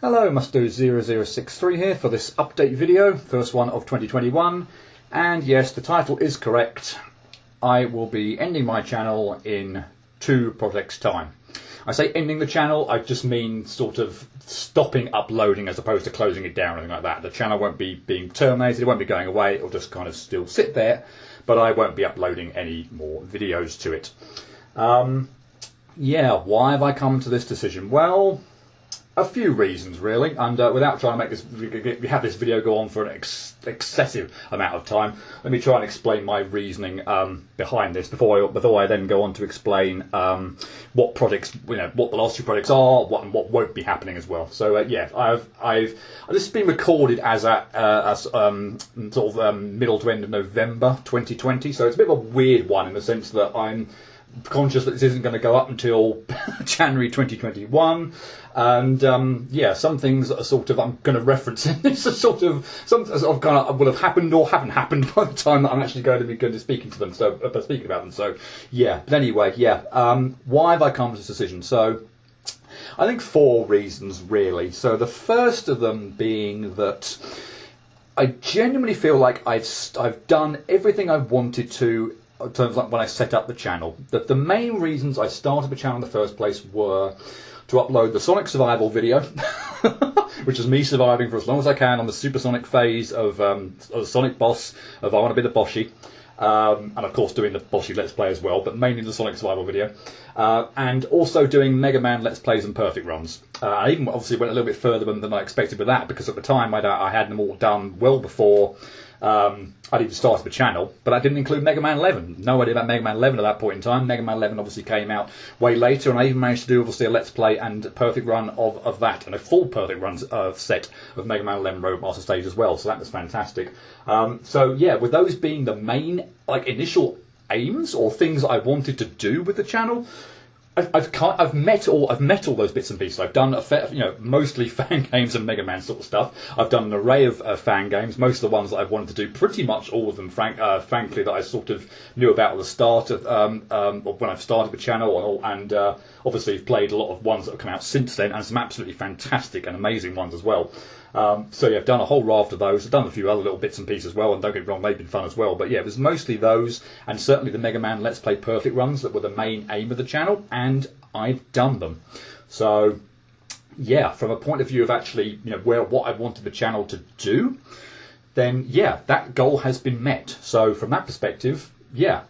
Hello, Musto0063 here for this update video, first one of 2021, and yes, the title is correct. I will be ending my channel in 2 projects' time. I say ending the channel, I just mean sort of stopping uploading as opposed to closing it down or anything like that. The channel won't be being terminated, it won't be going away, it'll just kind of still sit there, but I won't be uploading any more videos to it. Yeah, why have I come to this decision? Well, a few reasons really, and without trying to make this have this video go on for an excessive amount of time, let me try and explain my reasoning behind this before I then go on to explain what projects, what the last 2 projects are, what won't be happening as well. So yeah, this has been recorded as middle to end of November 2020, so it's a bit of a weird one in the sense that I'm conscious that this isn't going to go up until January 2021, and yeah, some things that are sort of I'm going to reference in this are sort of kind of will have happened or haven't happened by the time that I'm actually going to be speaking to them. So speaking about them. So yeah, but anyway, yeah. Why have I come to this decision? So I think 4 reasons really. So the first of them being that I genuinely feel like I've done everything I wanted to. In terms of like when I set up the channel, that the main reasons I started the channel in the first place were to upload the Sonic Survival video, which is me surviving for as long as I can on the supersonic phase of the Sonic boss of I Want to Be the Boshi, and of course doing the Boshi Let's Play as well, but mainly the Sonic Survival video, and also doing Mega Man Let's Plays and Perfect Runs. I even obviously went a little bit further than I expected with that, because at the time I had them all done well before I'd even started the channel, but I didn't include Mega Man 11. No idea about Mega Man 11 at that point in time. Mega Man 11 obviously came out way later, and I even managed to do obviously a Let's Play and perfect run of that, and a full perfect run set of Mega Man 11 Robot Master Stage as well, so that was fantastic. So yeah, with those being the main initial aims or things I wanted to do with the channel, I've met all those bits and pieces. I've done mostly fan games and Mega Man sort of stuff. I've done an array of fan games. Most of the ones that I've wanted to do, pretty much all of them, frankly, that I sort of knew about at the start of when I've started the channel, and obviously I've played a lot of ones that have come out since then, and some absolutely fantastic and amazing ones as well. So yeah, I've done a whole raft of those. I've done a few other little bits and pieces as well, and don't get me wrong, they've been fun as well. But yeah, it was mostly those, and certainly the Mega Man Let's Play Perfect Runs that were the main aim of the channel, and I've done them. So yeah, from a point of view of actually, what I wanted the channel to do, then yeah, that goal has been met. So from that perspective, yeah,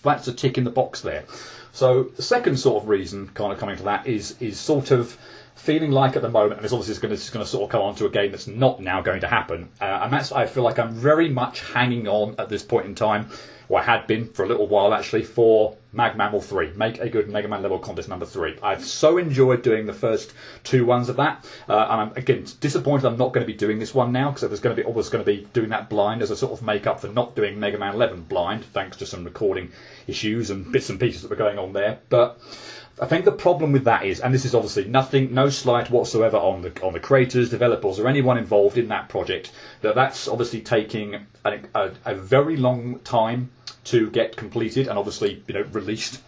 that's a tick in the box there. So the second sort of reason, kind of coming to that, is sort of feeling like at the moment, and this obviously is going to sort of come on to a game that's not now going to happen, and that's, I feel like I'm very much hanging on at this point in time, or I had been for a little while actually, for Mag Mammal 3, Make a Good Mega Man Level Contest number 3. I've so enjoyed doing the first 2 ones of that, and I'm again disappointed I'm not going to be doing this one now, because I was going to be doing that blind as a sort of make up for not doing Mega Man 11 blind, thanks to some recording issues and bits and pieces that were going on there. But I think the problem with that is, and this is obviously no slight whatsoever on the creators, developers, or anyone involved in that project, that's obviously taking a very long time to get completed and obviously released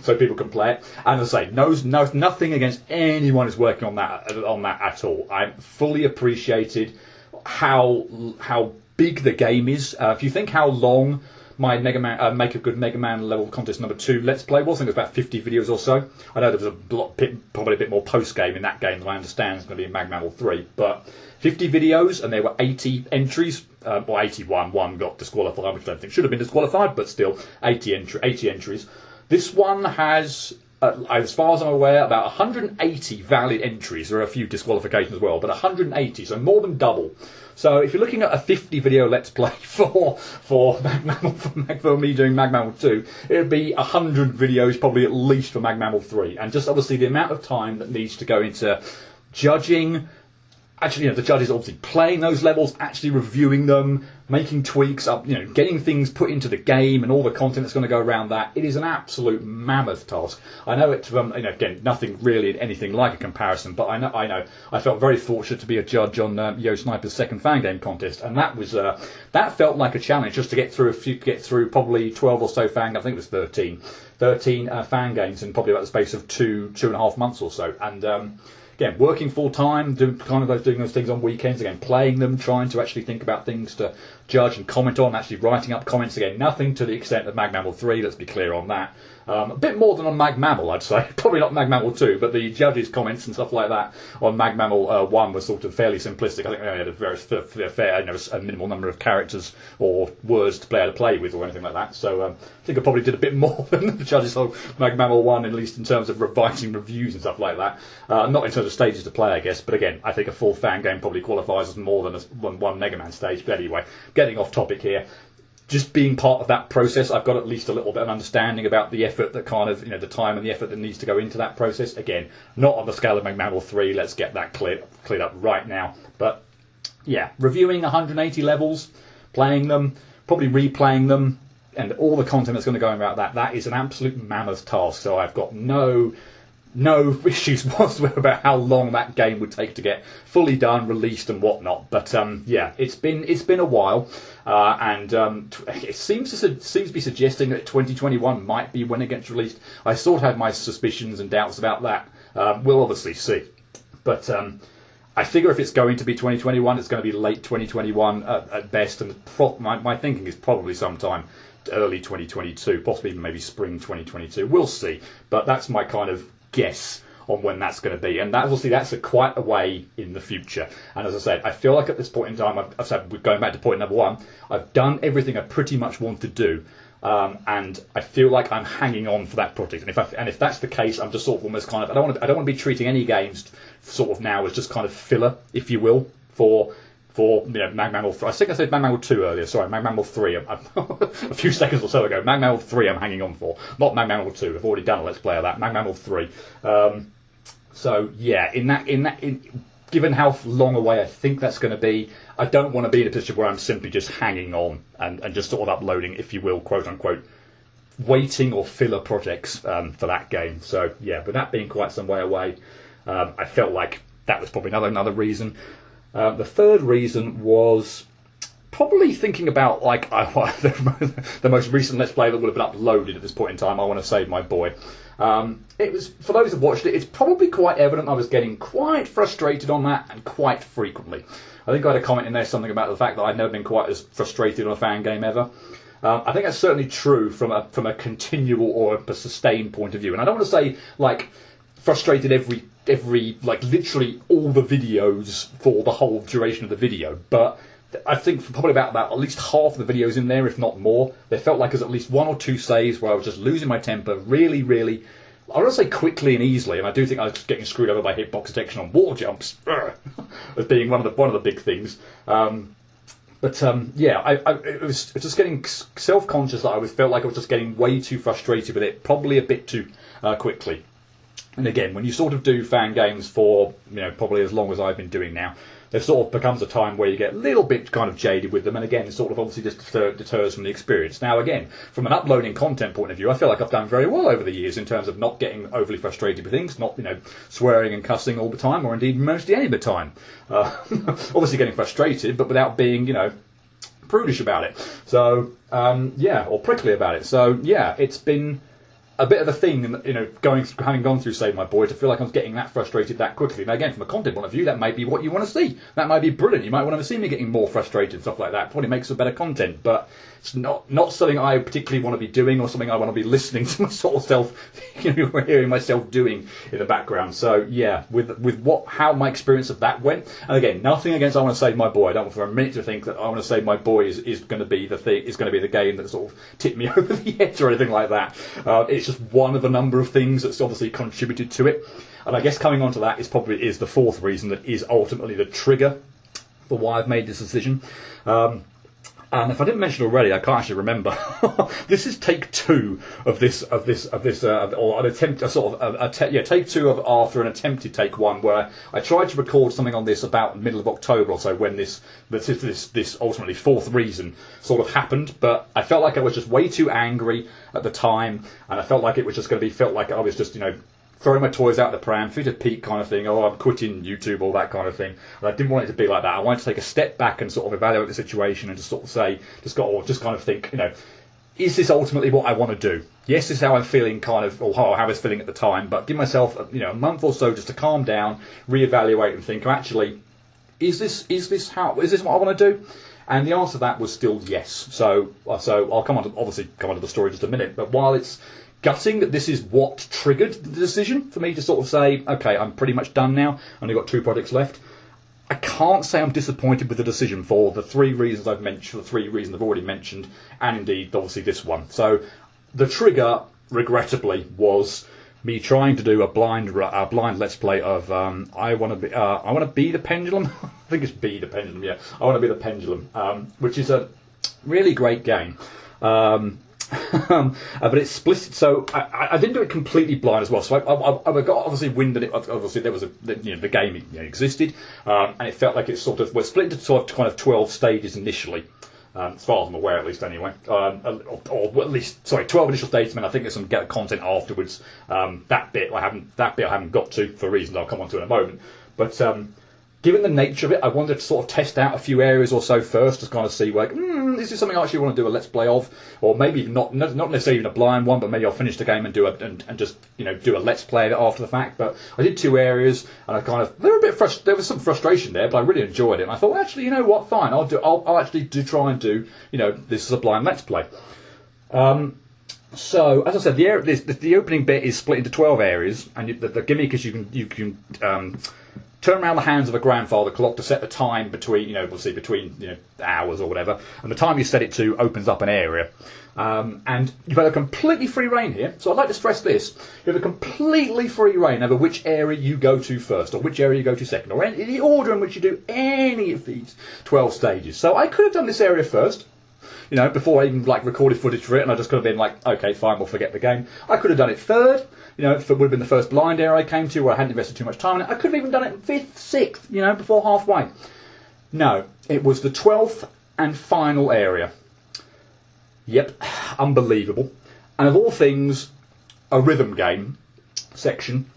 so people can play it. And as I say, nothing against anyone who's working on that at all. I fully appreciated how big the game is. If you think how long my Make a Good Mega Man Level Contest number 2 Let's Play was, I think it was about 50 videos or so. I know there was probably a bit more post-game in that game than I understand it's going to be in Mag Mammal 3, but 50 videos, and there were 80 entries, or 81, one got disqualified, which I don't think should have been disqualified, but still, 80 entries. This one has, as far as I'm aware, about 180 valid entries. There are a few disqualifications as well, but 180, so more than double. So if you're looking at a 50 video Let's Play for Mag Mammal, for me doing Mag Mammal 2, it would be 100 videos probably at least for Mag Mammal 3. And just obviously the amount of time that needs to go into judging, actually, the judges obviously playing those levels, actually reviewing them, making tweaks up, getting things put into the game and all the content that's going to go around that. It is an absolute mammoth task. I know it, again, nothing really anything like a comparison, but I know I felt very fortunate to be a judge on Yo Sniper's second fan game contest, and that was that felt like a challenge just to get through probably 12 or so fan games. I think it was 13 fan games in probably about the space of two and a half months or so, and again, working full time, doing those things on weekends, again, playing them, trying to actually think about things to judge and comment on, actually writing up comments, again, nothing to the extent of Mag Mammal 3, let's be clear on that. A bit more than on Mag Mammal, I'd say. Probably not Mag Mammal 2, but the judges' comments and stuff like that on Mag Mammal 1 was sort of fairly simplistic. I think they had a very fair, a minimal number of characters or words to play with or anything like that. So I think I probably did a bit more than the judges on Mag Mammal 1, at least in terms of writing reviews and stuff like that. Not in terms of stages to play, I guess, but again, I think a full fan game probably qualifies as more than one Mega Man stage. But anyway, getting off topic here. Just being part of that process, I've got at least a little bit of understanding about the effort that kind of, the time and the effort that needs to go into that process. Again, not on the scale of Mag Mammal 3, let's get that cleared up right now. But yeah, reviewing 180 levels, playing them, probably replaying them, and all the content that's going to go about that is an absolute mammoth task. So I've got no issues whatsoever about how long that game would take to get fully done, released, and whatnot. But yeah, it's been a while, and it seems to be suggesting that 2021 might be when it gets released. I sort of had my suspicions and doubts about that. We'll obviously see, but I figure if it's going to be 2021, it's going to be late 2021 at best, and my thinking is probably sometime early 2022, possibly even maybe spring 2022. We'll see, but that's my kind of guess on when that's going to be, and obviously that's quite a way in the future. And as I said, I feel like at this point in time, I've said, we're going back to point number one, I've done everything I pretty much want to do, and I feel like I'm hanging on for that project. And if that's the case, I'm just sort of almost kind of, I don't want to be treating any games sort of now as just kind of filler, if you will, for Mag Mammal 3. I think I said Mag Mammal 2 earlier, sorry, Mag Mammal 3, a few seconds or so ago. Mag Mammal 3 I'm hanging on for, not Mag Mammal 2. I've already done a Let's Play of that, Mag Mammal 3. So yeah, given how long away I think that's going to be, I don't want to be in a position where I'm simply just hanging on and just sort of uploading, if you will, quote unquote, waiting or filler projects for that game. So yeah, but that being quite some way away, I felt like that was probably another reason. The third reason was probably thinking about the most recent Let's Play that would have been uploaded at this point in time. I Want to Save My Boy. It was, for those who've watched it, it's probably quite evident I was getting quite frustrated on that, and quite frequently. I think I had a comment in there, something about the fact that I'd never been quite as frustrated on a fan game ever. I think that's certainly true from a continual or a sustained point of view. And I don't want to say frustrated every literally all the videos for the whole duration of the video, but I think for probably about at least half the videos in there, if not more, there felt like there's at least one or two saves where I was just losing my temper really, really, I don't want to say quickly and easily, and I do think I was getting screwed over by hitbox detection on wall jumps as being one of the big things. Yeah, it was just getting self-conscious that I felt like I was just getting way too frustrated with it, probably a bit too quickly. And again, when you sort of do fan games for, probably as long as I've been doing now, there sort of becomes a time where you get a little bit kind of jaded with them, and again, it sort of obviously just deters from the experience. Now again, from an uploading content point of view, I feel like I've done very well over the years in terms of not getting overly frustrated with things, not, swearing and cussing all the time, or indeed mostly any of the time. Obviously getting frustrated, but without being, prudish about it. So, or prickly about it. So, yeah, it's been a bit of a thing, having gone through Save My Boy, to feel like I was getting that frustrated that quickly. Now again, from a content point of view, that may be what you want to see. That might be brilliant. You might want to see me getting more frustrated and stuff like that. Probably makes for better content, but it's not something I particularly want to be doing, or something I want to be listening to my sort of self, hearing myself doing in the background. So yeah, with how my experience of that went, and again, nothing against I Want to Save My Boy. I don't want for a minute to think that I Want to Save My Boy is going to be the game that sort of tipped me over the edge or anything like that. It's just one of a number of things that's obviously contributed to it. And I guess coming on to that is the fourth reason that is ultimately the trigger for why I've made this decision. And if I didn't mention already, I can't actually remember. This is take two of this, or an attempt, take two of after an attempted take one, where I tried to record something on this about the middle of October or so, when this ultimately fourth reason sort of happened. But I felt like I was just way too angry at the time, and I felt like it was just going to be, felt like I was just, throwing my toys out the pram, fit a peak kind of thing, I'm quitting YouTube, all that kind of thing. And I didn't want it to be like that. I wanted to take a step back and sort of evaluate the situation and just sort of say, just kind of think, is this ultimately what I want to do? Yes, this is how I'm feeling, kind of, or how I was feeling at the time. But give myself, a month or so just to calm down, reevaluate, and think, actually, is this what I want to do? And the answer to that was still yes. So I'll come on to the story in just a minute. But while it's gutting that this is what triggered the decision for me to sort of say, okay, I'm pretty much done now. Only got 2 projects left. I can't say I'm disappointed with the decision for the 3 reasons I've mentioned, the 3 reasons I've already mentioned, and indeed, obviously, this one. So the trigger, regrettably, was me trying to do a blind let's play of I want to be the Pendulum. I think it's Be the Pendulum. Yeah, I want to be the Pendulum, which is a really great game. But it's split. So I didn't do it completely blind as well. So I got obviously wind that it obviously there was the game existed, and it felt like it sort of was split into sort of kind of 12 stages initially. As far as I'm aware, at least anyway, or at least 12 initial stages. I mean, I think there's some content afterwards. That bit I haven't got to for reasons I'll come on to in a moment. But given the nature of it, I wanted to sort of test out a few areas or so first to kind of see, like, is this something I actually want to do a let's play of, or maybe even not necessarily even a blind one, but maybe I'll finish the game and do a let's play of it after the fact. But I did 2 areas, and there was some frustration there, but I really enjoyed it. And I thought, well, actually, you know what, fine, I'll actually try and do, this is a blind let's play. So, as I said, the opening bit is split into 12 areas, and the gimmick is you can turn around the hands of a grandfather clock to set the time between hours or whatever, and the time you set it to opens up an area. And you've got a completely free reign here, so I'd like to stress this. You have a completely free reign over which area you go to first, or which area you go to second, or in the order in which you do any of these 12 stages. So I could have done this area first, before I even recorded footage for it, and I just could have been like, okay, fine, we'll forget the game. I could have done it third, if it would have been the first blind area I came to where I hadn't invested too much time in it. I could have even done it 5th, 6th, before halfway. No, it was the 12th and final area. Yep, unbelievable. And of all things, a rhythm game section,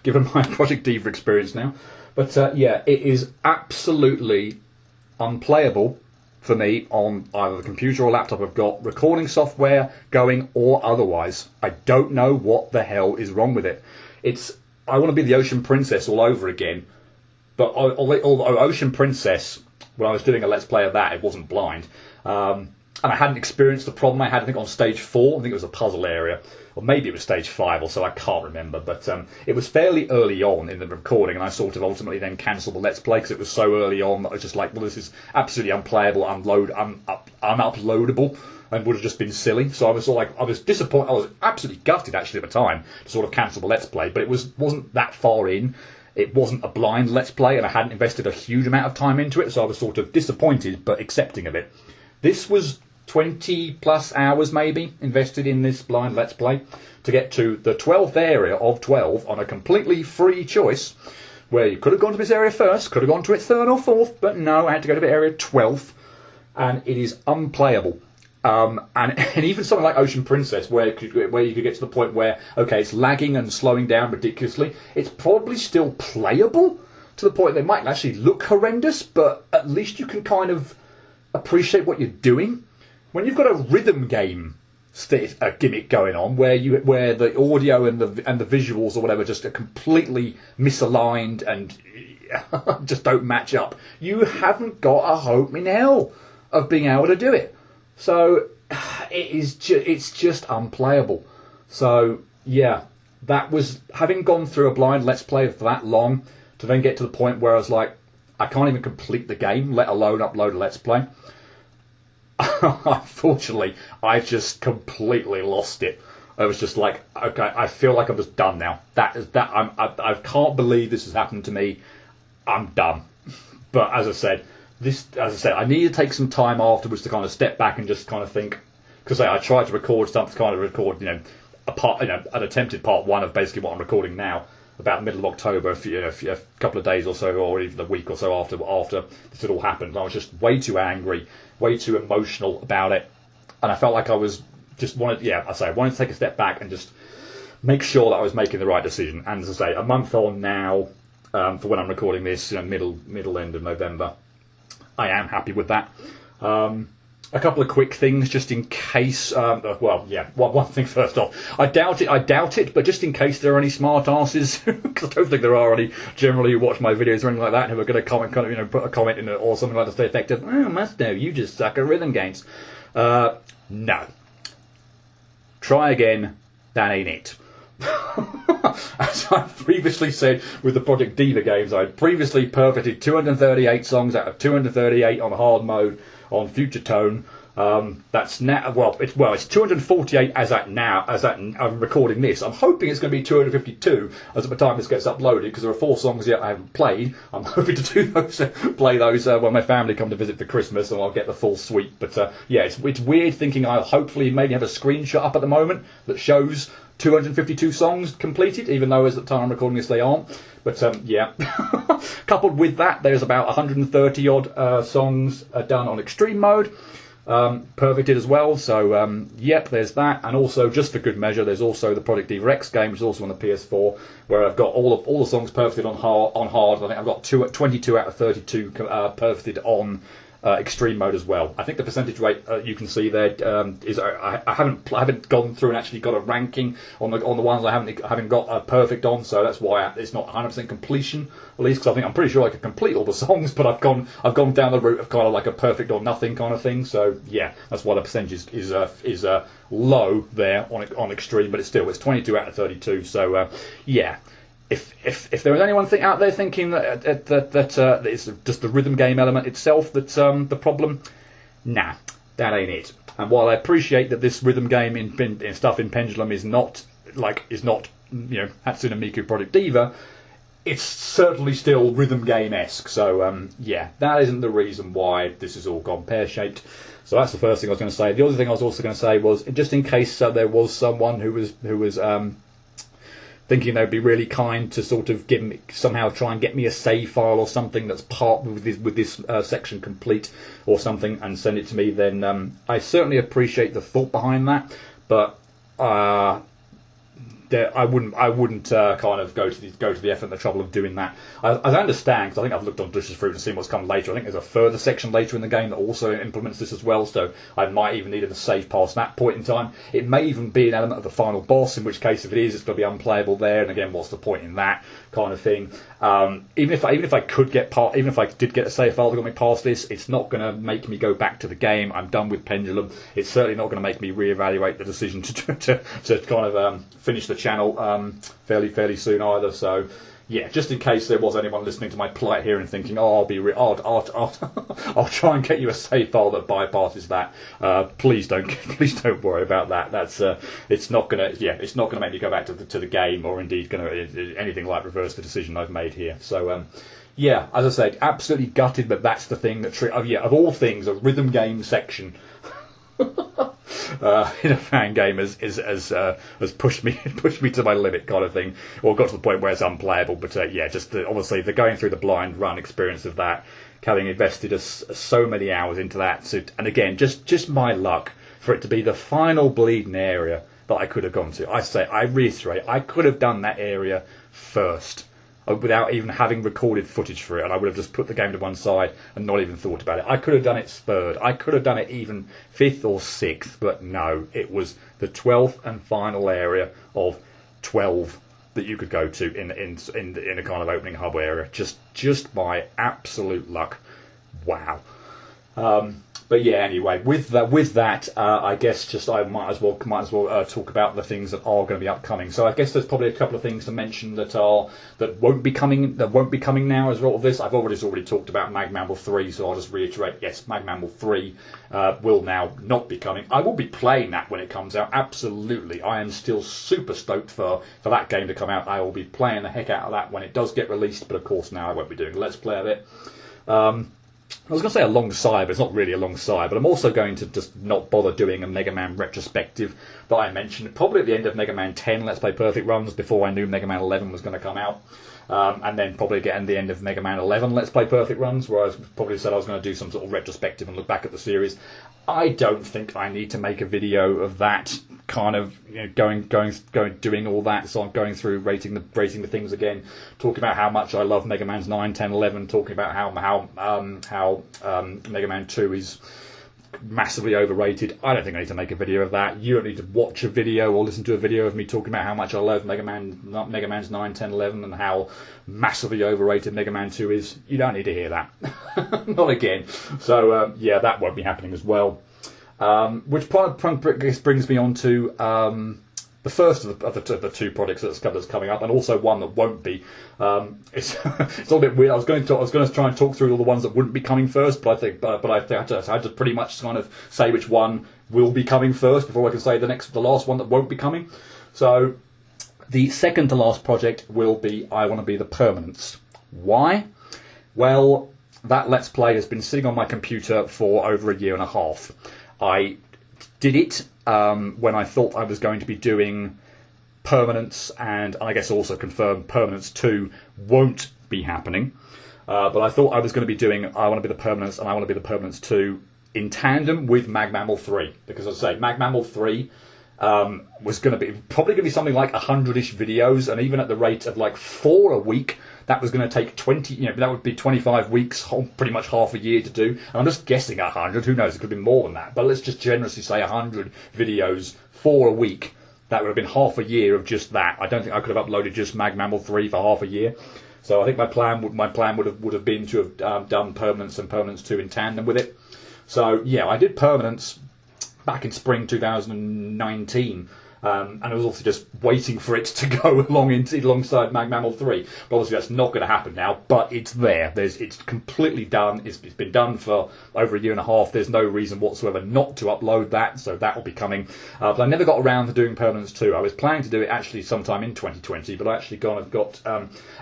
given my Project Diva experience now. But it is absolutely unplayable for me on either the computer or laptop I've got, recording software going or otherwise. I don't know what the hell is wrong with it. I want to be the Ocean Princess all over again, but although Ocean Princess, when I was doing a let's play of that, it wasn't blind, and I hadn't experienced the problem I had, I think, on stage 4. I think it was a puzzle area, or maybe it was stage 5 or so, I can't remember, but it was fairly early on in the recording, and I sort of ultimately then cancelled the let's play because it was so early on that I was just like, well, this is absolutely unplayable, unuploadable, and would have just been silly. So I was disappointed. I was absolutely gutted actually at the time to sort of cancel the let's play, but it wasn't that far in. It wasn't a blind let's play, and I hadn't invested a huge amount of time into it, so I was sort of disappointed but accepting of it. This was 20 plus hours maybe invested in this blind let's play to get to the 12th area of 12 on a completely free choice, where you could have gone to this area first, could have gone to it 3rd or 4th, but no, I had to go to the area 12th, and it is unplayable. And even something like Ocean Princess, where you could get to the point where, okay, it's lagging and slowing down ridiculously, it's probably still playable to the point that it might actually look horrendous, but at least you can kind of appreciate what you're doing. When you've got a rhythm game gimmick going on, where the audio and the visuals or whatever just are completely misaligned and just don't match up, you haven't got a hope in hell of being able to do it. So it's just unplayable. So yeah, that was having gone through a blind let's play for that long to then get to the point where I was like, I can't even complete the game, let alone upload a let's play. Unfortunately, I just completely lost it. I was just like, okay, I feel like I'm just done now. I can't believe this has happened to me. I'm done. But as I said, I need to take some time afterwards to kind of step back and just kind of think, because I tried to record something, an attempted part 1 of basically what I'm recording now, about the middle of October, a couple of days or so, or even a week or so after this had all happened. I was just way too angry, way too emotional about it, and I felt like I wanted to take a step back and just make sure that I was making the right decision. And as I say, a month on now, for when I'm recording this, middle end of November, I am happy with that. A couple of quick things, just in case. Well, yeah. One thing first off, I doubt it. But just in case there are any smart asses, because I don't think there are any generally who watch my videos or anything like that, who are going to comment, kind of, put a comment in it or something like that to the effect of, "Oh, Musto, you just suck at rhythm games." No. Try again. That ain't it. As I previously said with the Project Diva games, I had previously perfected 238 songs out of 238 on hard mode on Future Tone. That's now it's 248 as at now. I'm recording this. I'm hoping it's going to be 252 as at the time this gets uploaded, because there are 4 songs yet I haven't played. I'm hoping to do those, play those when my family come to visit for Christmas, and I'll get the full suite. But yeah, it's weird thinking I'll hopefully maybe have a screenshot up at the moment that shows 252 songs completed, even though as at the time I'm recording this they aren't. But yeah, coupled with that, there's about 130 odd songs done on extreme mode, perfected as well. So yep, there's that. And also, just for good measure, there's also the Project Diva X game, which is also on the PS4, where I've got all the songs perfected on hard. I think I've got 22 out of 32 perfected on extreme mode as well. I think the percentage rate you can see there is I haven't gone through and actually got a ranking on the ones I haven't got perfect on, so that's why it's not 100% completion, at least, because I think I'm pretty sure I could complete all the songs, but I've gone down the route of kind of like a perfect or nothing kind of thing. So yeah, that's why the percentage is low there on extreme, but it's 22 out of 32. So yeah. If there is anyone out there thinking that it's just the rhythm game element itself that's the problem, nah, that ain't it. And while I appreciate that this rhythm game in stuff in Pendulum is not Hatsune Miku Project Diva, it's certainly still rhythm game-esque. So yeah, that isn't the reason why this has all gone pear-shaped. So that's the first thing I was going to say. The other thing I was also going to say was, just in case there was someone who was thinking they'd be really kind to sort of somehow try and get me a save file or something that's part with this section complete or something, and send it to me, then I certainly appreciate the thought behind that, but I wouldn't kind of go to the effort and the trouble of doing that. I understand, because I think I've looked on Delicious Fruit and seen what's come later. I think there's a further section later in the game that also implements this as well, so I might even need a save past that point in time. It may even be an element of the final boss, in which case, if it is, it's going to be unplayable there, and again, what's the point in that kind of thing? Even if I did get a save file that got me past this, it's not going to make me go back to the game. I'm done with Pendulum. It's certainly not going to make me reevaluate the decision to kind of finish the channel fairly soon either. So yeah, just in case there was anyone listening to my plight here and thinking, oh, I'll try and get you a save file that bypasses that. Please don't worry about that. That's it's not gonna make me go back to the game, or indeed anything like reverse the decision I've made here. So yeah, as I said, absolutely gutted, but that's the thing that of all things, a rhythm game section in a fan game has pushed me to my limit kind of thing, or got to the point where it's unplayable. But yeah, just obviously the going through the blind run experience of that, having invested so many hours into that, and again, just my luck for it to be the final bleeding area that I could have gone to. I reiterate, I could have done that area first, without even having recorded footage for it, and I would have just put the game to one side and not even thought about it. I could have done it third. I could have done it even 5th or 6th, but no, it was the 12th and final area of 12 that you could go to in a kind of opening hub area. Just by absolute luck. Wow. But yeah, anyway, with that, I guess I might as well talk about the things that are going to be upcoming. So I guess there's probably a couple of things to mention that won't be coming now as a result of this. I've already talked about Magmamble 3, so I'll just reiterate. Yes, Magmamble 3 will now not be coming. I will be playing that when it comes out. Absolutely, I am still super stoked for that game to come out. I will be playing the heck out of that when it does get released. But of course, now I won't be doing a Let's Play of it. I was going to say alongside, but it's not really alongside. But I'm also going to just not bother doing a Mega Man retrospective that I mentioned probably at the end of Mega Man 10 Let's Play Perfect runs, before I knew Mega Man 11 was going to come out. And then probably get at the end of Mega Man 11 Let's Play Perfect runs, where I probably said I was going to do some sort of retrospective and look back at the series. I don't think I need to make a video of that kind of, doing all that. So I'm going through rating the things again, talking about how much I love Mega Man's 9, 10, 11, talking about how Mega Man 2 is massively overrated. I don't think I need to make a video of that. You don't need to watch a video or listen to a video of me talking about how much I love Mega Man's 9, 10, 11 and how massively overrated Mega Man 2 is. You don't need to hear that. Not again. So, yeah, that won't be happening as well. Which brings me on to the first of the two projects that's coming up, and also one that won't be. It's a little bit weird. I was going to try and talk through all the ones that wouldn't be coming first, but I had to pretty much kind of say which one will be coming first before I can say the last one that won't be coming. So the second to last project will be I Want to Be the Permanence. Why? Well, that Let's Play has been sitting on my computer for over a year and a half. I did it when I thought I was going to be doing Permanence, and I guess also confirmed Permanence 2 won't be happening. But I thought I was going to be doing I Want to Be the Permanence and I Want to Be the Permanence 2 in tandem with Mag Mammal 3. Because as I say, Mag Mammal 3 was going to be probably going to be something like 100-ish videos, and even at the rate of like 4 a week, that was going to take 20, that would be 25 weeks, pretty much half a year to do. And I'm just guessing at 100, who knows, it could be more than that. But let's just generously say 100 videos, 4 a week. That would have been half a year of just that. I don't think I could have uploaded just Mag Mammal 3 for half a year. So I think my plan would have been to have done Permanence and Permanence 2 in tandem with it. So yeah, I did Permanence back in spring 2019. And I was also just waiting for it to go alongside Mag Mammal 3. But obviously that's not going to happen now, but it's there. It's completely done. It's been done for over a year and a half. There's no reason whatsoever not to upload that, so that will be coming. But I never got around to doing Permanence 2. I was planning to do it actually sometime in 2020, but I actually got,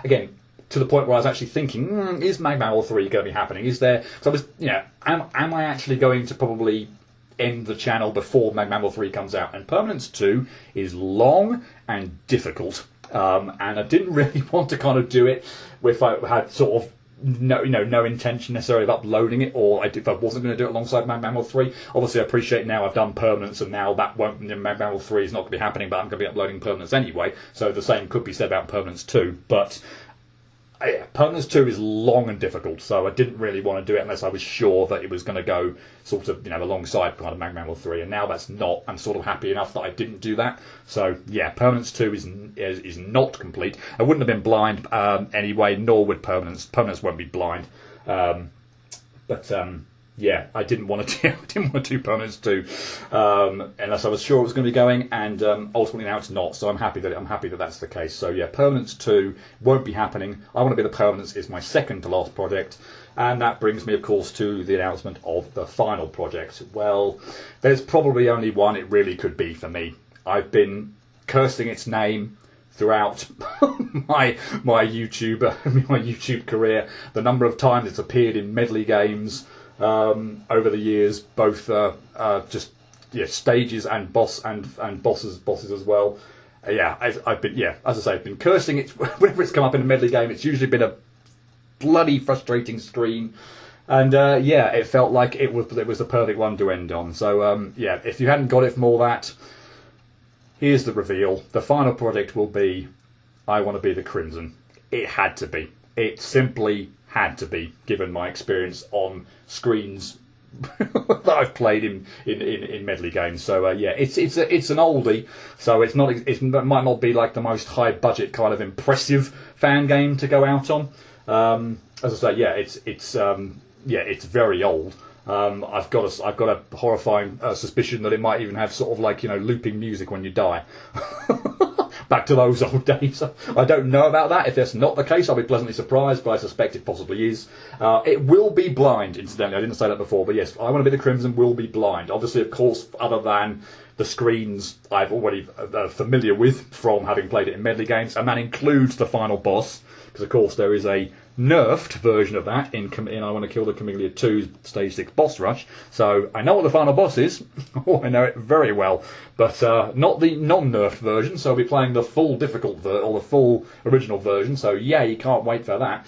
again, to the point where I was actually thinking, is Mag Mammal 3 going to be happening? Is there... So I was, am I actually going to probably end the channel before Mag Mammal 3 comes out? And Permanence 2 is long and difficult, and I didn't really want to kind of do it if I had sort of no intention necessarily of uploading it, or if I wasn't going to do it alongside Mag Mammal 3. Obviously I appreciate now I've done Permanence, and now that won't, Mag Mammal 3 is not going to be happening, but I'm going to be uploading Permanence anyway, so the same could be said about Permanence 2, but Permanence 2 is long and difficult, so I didn't really want to do it unless I was sure that it was going to go sort of, alongside kind of Mag Mammal 3, and now that's not. I'm sort of happy enough that I didn't do that. So yeah, Permanence 2 is not complete. I wouldn't have been blind anyway, nor would Permanence. Permanence won't be blind, yeah, I didn't want to do Permanence 2 unless I was sure it was going to be going, and ultimately now it's not. So I'm happy that that's the case. So yeah, Permanence 2 won't be happening. I Want to Be the Permanence is my second to last project, and that brings me, of course, to the announcement of the final project. Well, there's probably only one it really could be for me. I've been cursing its name throughout my YouTube career. The number of times it's appeared in medley games over the years, both stages and bosses as well. I've been cursing it whenever it's come up in a medley game. It's usually been a bloody frustrating screen, and it felt like it was the perfect one to end on. So if you hadn't got it from all that, here's the reveal. The final project will be I Want to Be the Crimson. It had to be. It simply had to be, given my experience on screens that I've played in medley games. So it's an oldie. So it might not be like the most high budget kind of impressive fan game to go out on. As I say, it's very old. I've got a horrifying suspicion that it might even have sort of like looping music when you die. Back to those old days. I don't know about that. If that's not the case, I'll be pleasantly surprised, but I suspect it possibly is. It will be blind, incidentally. I didn't say that before, but yes, I Want to Be the Crimson will be blind. Obviously, of course, other than the screens I've already familiar with from having played it in medley games, and that includes the final boss, because of course there is a nerfed version of that in I Want to Kill the Chameleon 2 Stage 6 Boss Rush. So I know what the final boss is. I know it very well. But not the non-nerfed version, so I'll be playing the full difficult or the full original version. So yeah, you can't wait for that.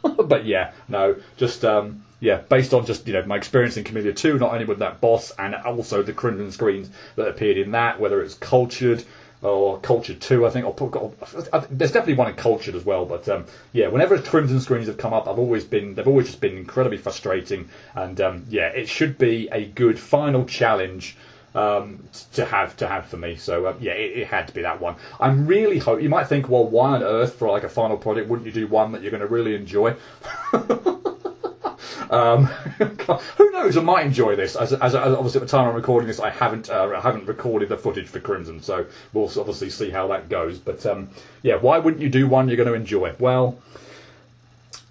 But yeah, no, just based on just my experience in Chameleon 2, not only with that boss and also the crimson screens that appeared in that, whether it's cultured, or Cultured 2, I think. There's definitely one in Cultured as well. But yeah, whenever Crimson screens have come up, they've always just been incredibly frustrating. And yeah, it should be a good final challenge to have for me. So yeah, it had to be that one. I'm really hope you might think, well, why on earth for like a final project wouldn't you do one that you're going to really enjoy? Who knows? I might enjoy this. As obviously at the time I'm recording this, I haven't recorded the footage for Crimson, so we'll obviously see how that goes. But yeah, why wouldn't you do one you're going to enjoy? Well,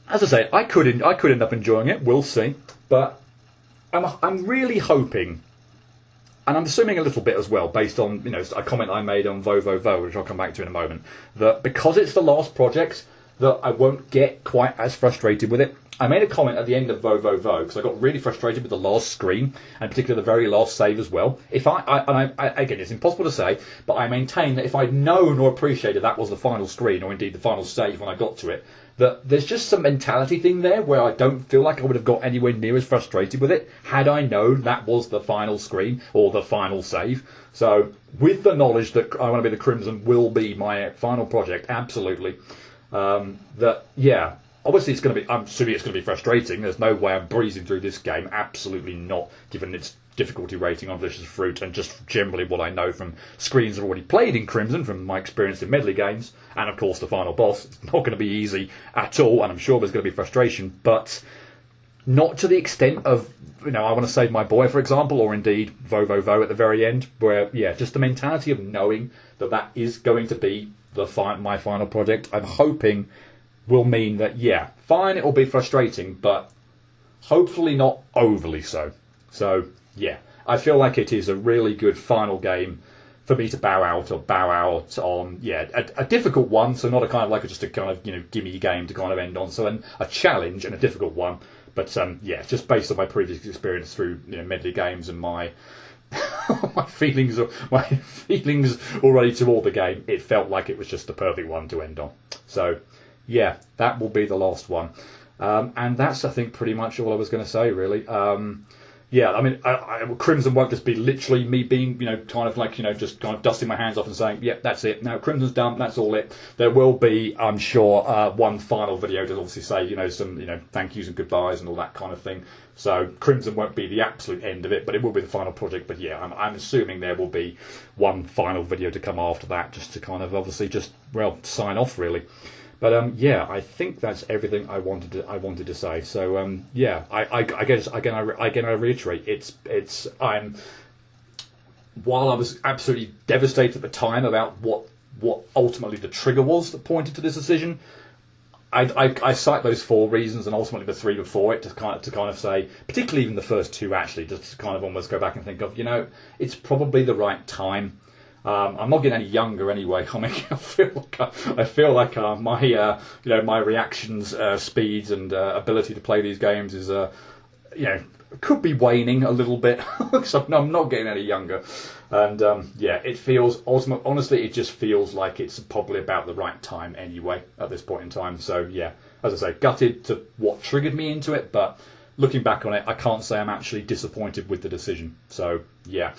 as I say, I could end up enjoying it. We'll see. But I'm really hoping, and I'm assuming a little bit as well, based on a comment I made on Vo, which I'll come back to in a moment, that because it's the last project, that I won't get quite as frustrated with it. I made a comment at the end of Vo, because I got really frustrated with the last screen, and particularly the very last save as well. Again, it's impossible to say, but I maintain that if I'd known or appreciated that was the final screen, or indeed the final save when I got to it, that there's just some mentality thing there where I don't feel like I would have got anywhere near as frustrated with it had I known that was the final screen or the final save. So, with the knowledge that I Want to Be the Crimson will be my final project, absolutely. Obviously it's going to be, I'm assuming it's going to be frustrating. There's no way I'm breezing through this game. Absolutely not, given its difficulty rating on Delicious Fruit and just generally what I know from screens I've already played in Crimson, from my experience in medley games, and of course the final boss. It's not going to be easy at all, and I'm sure there's going to be frustration, but not to the extent of, I Want to Save My Boy, for example, or indeed Vo at the very end, where, yeah, just the mentality of knowing that is going to be my final project. I'm hoping will mean that, yeah, fine, it will be frustrating, but hopefully not overly so. So, yeah, I feel like it is a really good final game for me to bow out on, yeah, a difficult one, so not a kind of like just a kind of, gimme game to kind of end on, so a challenge and a difficult one, but, yeah, just based on my previous experience through, medley games and my my feelings already toward the game, it felt like it was just the perfect one to end on. So, yeah, that will be the last one. And that's, I think, pretty much all I was going to say, really. Yeah, I mean, Crimson won't just be literally me being, kind of like, just kind of dusting my hands off and saying, yep, that's it. Now, Crimson's done, that's all it. There will be, I'm sure, one final video to obviously say, some, thank yous and goodbyes and all that kind of thing. So Crimson won't be the absolute end of it, but it will be the final project. But yeah, I'm assuming there will be one final video to come after that, just to kind of obviously just, sign off, really. But yeah, I think that's everything I wanted to say. So yeah, I guess again I reiterate, while I was absolutely devastated at the time about what ultimately the trigger was that pointed to this decision, I cite those 4 reasons and ultimately the 3 before it to kind of say, particularly even the first 2 actually, just to kind of almost go back and think of, it's probably the right time. I'm not getting any younger anyway. I mean, I feel like my reactions, speeds, and ability to play these games is could be waning a little bit. So no, I'm not getting any younger, and yeah, it feels honestly, it just feels like it's probably about the right time anyway at this point in time. So yeah, as I say, gutted to what triggered me into it, but looking back on it, I can't say I'm actually disappointed with the decision. So yeah.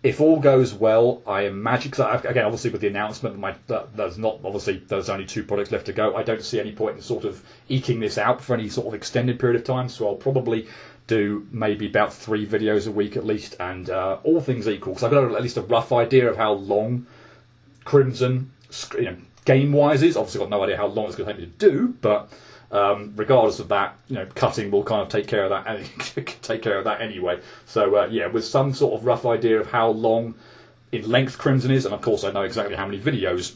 If all goes well, I imagine, because again, obviously with the announcement that there's only 2 products left to go, I don't see any point in sort of eking this out for any sort of extended period of time, so I'll probably do maybe about 3 videos a week at least, and all things equal, because I've got at least a rough idea of how long Crimson, game-wise is. Obviously I've got no idea how long it's going to take me to do, but regardless of that, cutting will kind of take care of that anyway. So yeah, with some sort of rough idea of how long in length Crimson is, and of course I know exactly how many videos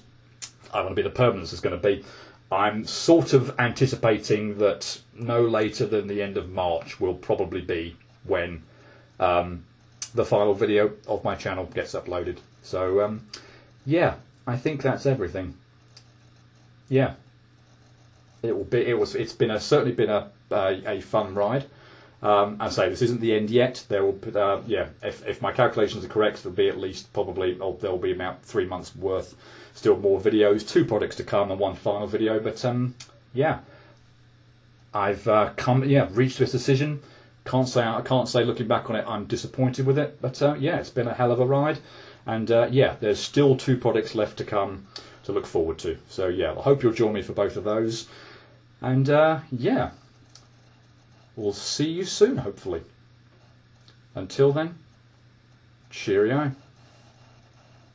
I Want to Be the Permanence is going to be, I'm sort of anticipating that no later than the end of March will probably be when the final video of my channel gets uploaded. So yeah, I think that's everything. Yeah. It's certainly been a fun ride. I say this isn't the end yet. There will, if my calculations are correct, there'll be at least there'll be about 3 months worth, still more videos, 2 products to come, and 1 final video. But yeah, I've reached this decision. I can't say looking back on it I'm disappointed with it. But yeah, it's been a hell of a ride. And yeah, there's still 2 products left to come to look forward to. So yeah, I hope you'll join me for both of those. And yeah, we'll see you soon, hopefully. Until then, cheerio.